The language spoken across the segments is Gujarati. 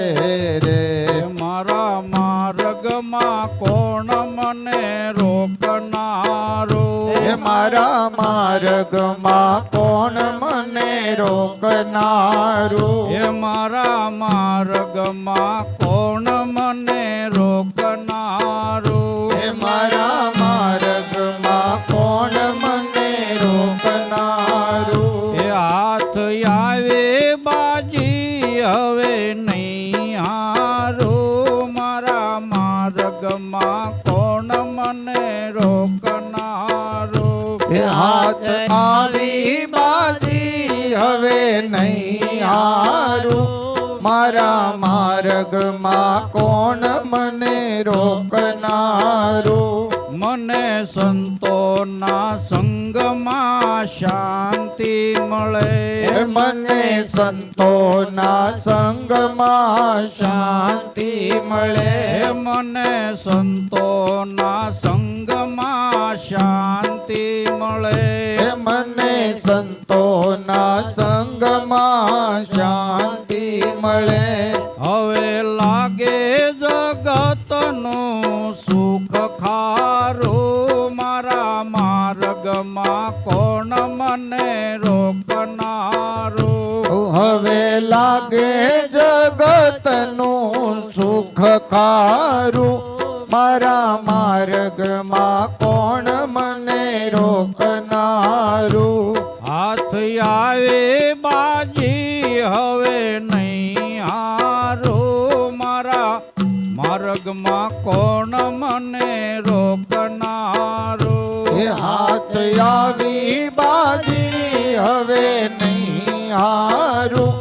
રે મારા માર્ગમાં કોણ મને રોકનારો? મારા માર્ગમાં કોણ મને રોકનારું? મારા માર્ગમાં કોણ મને રોકનારો? મારા માર્ગમાં કોણ મને રોકનારું? હાથ આવે બાજી હવે નહીં હારો. મારા માર્ગમાં કોણ મને રોકનારો? હાથ આવી બાજી હવે નહીં હારું. મારા માર્ગમાં કોણ મને રોકનારું? મને સંતોના સંગમાં શાંતિ મળે. મને સંતોના સંગમાં શાંતિ મળે. મને સંતોના સંગમાં શાંતિ મળે. મને સંતોના સંગમાં શાંતિ મળે. હવે લાગે જગતનું સુખ ખારું. મારા માર્ગમાં કોણ મને રોકનારું? હવે લાગે જગતનું સુખ ખારું. મારા માર્ગમાં કોણ મને રોકનારું? હાથ આવે બાજી હવે નહીં હારો. મારા માર્ગમાં કોણ મને રોકનારું? હાથ આવી બાજી હવે નહીં હારું.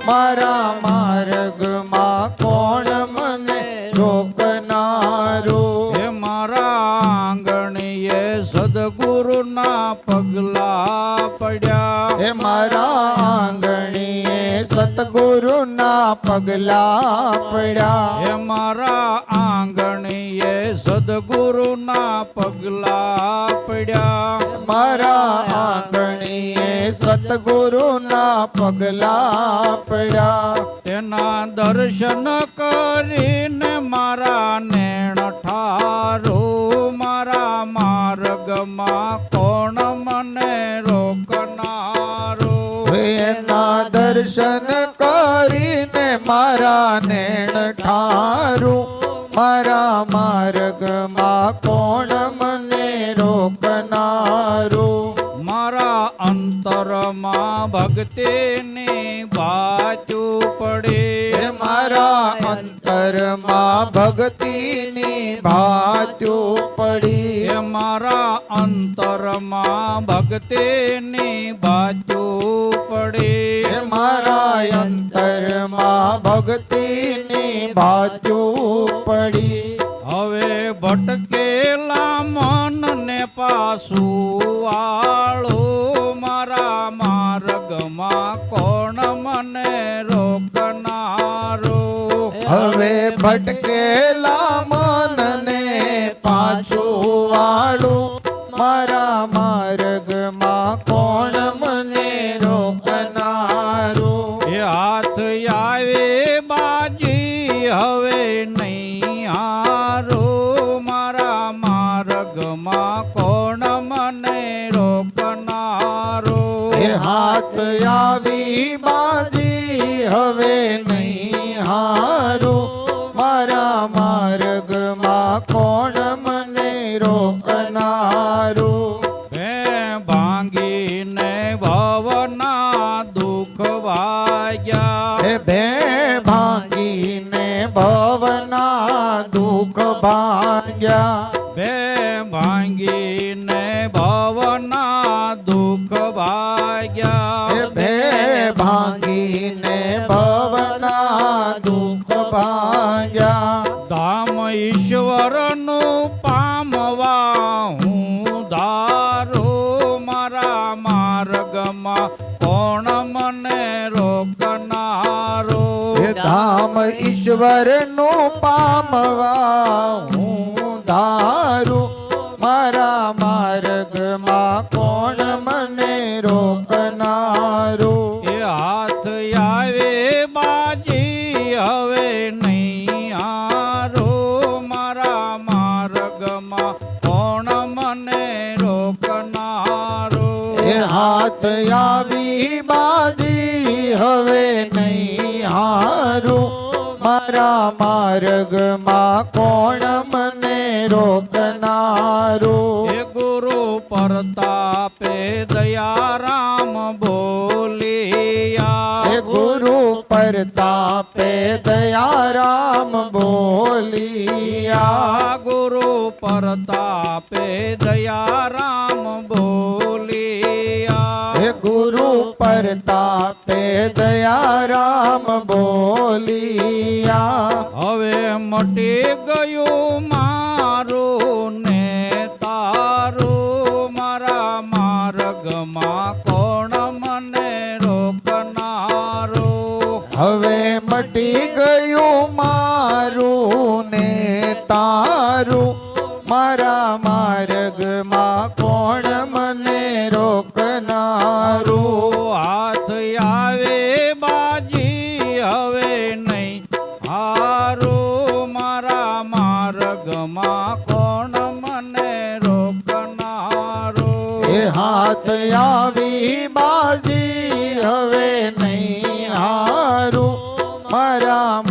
મારા માર્ગમાં કોણ મને રોકનારું? મારા આંગણીએ સદગુરુના પગલા પડ્યા. મારા આંગણીએ સતગુરુના પગલા પડ્યા. મારા આંગણીએ સદગુરુના પગલા પડ્યા. મારા આંગણીએ સતગુરુના પગલા પડ્યા. તેના દર્શન કરીને મારા નેણ ઠારો. મારા માર્ગમાં કોણ મને રોકનારો? એના દર્શન કરીને મારા નેણ ઠારું. મારા માર્ગમાં કોણ મને રોકનારું? મારા અંતરમાં ભક્તિની બાજુ પડે. મારા અંતરમાં ભક્તિની ભાજુ પડી. મારા અંતરમાં ભક્તિની બાજુ પડે. મારા અંતરમાં ભક્તિની ભાજુ પડી. હવે ભટકેલા મનને પાછું વાળો. મારા માર્ગમાં કોણ મને રોકનારો? હવે ભટકેલા મનને પાછું વાળું. મારા માર્ગમાં કોણ મને રોકનારું? હાથ આવે બાજી હવે નહીં હારો. મારા માર્ગમાં કોણ મને રોકનારો? હાથ આવી બાજી હવે નહીં હારું. મારા માર્ગમાં કોણ મને રોકનારું? ભાંગીને ભવના દુઃખ વાગ્યા. ભે ભાંગીને ભવના દુઃખ ભાગ્યા. બે ભાંગીને ભવના દુઃખ ભાગ્યા. ભે ભાંગીને ભવના દુઃખ ભાગ્યા. ધામ ઈશ્વરનું પામવા હું ધારો. મારા માર્ગમાં કોણ મને રોકનારો? ધામ ઈશ્વરનું પામવા હું ધારું. મારા માર્ગમાં કોણ મને રોકનારું? હાથ આવે બાજી હવે આવી બાજી હવે નહીં હારું મારા માર્ગમાં કોણ મને રોકનારું હે ગુરુ પ્રતાપે દયારામ બોલિયા હે ગુરુ પ્રતાપે દયારામ બોલિયા ગુરુ પ્રતાપે દયારામ બોલિયા હે ગુરુ પ્રતાપે દયારામ બોલિયા હવે મટી ગયું મારું ને તારું મારા માર્ગમાં કોણ મને રોકનારું હવે મટી ગયું મારું ને તારું મારા માર્ગમાં કોણ મને રોકનારું હાથ આવે બાજી હવે નહીં હારું મારા માર્ગમાં કોણ મને રોકનારું એ હાથ આવી બાજી હવે નહીં હારું મારા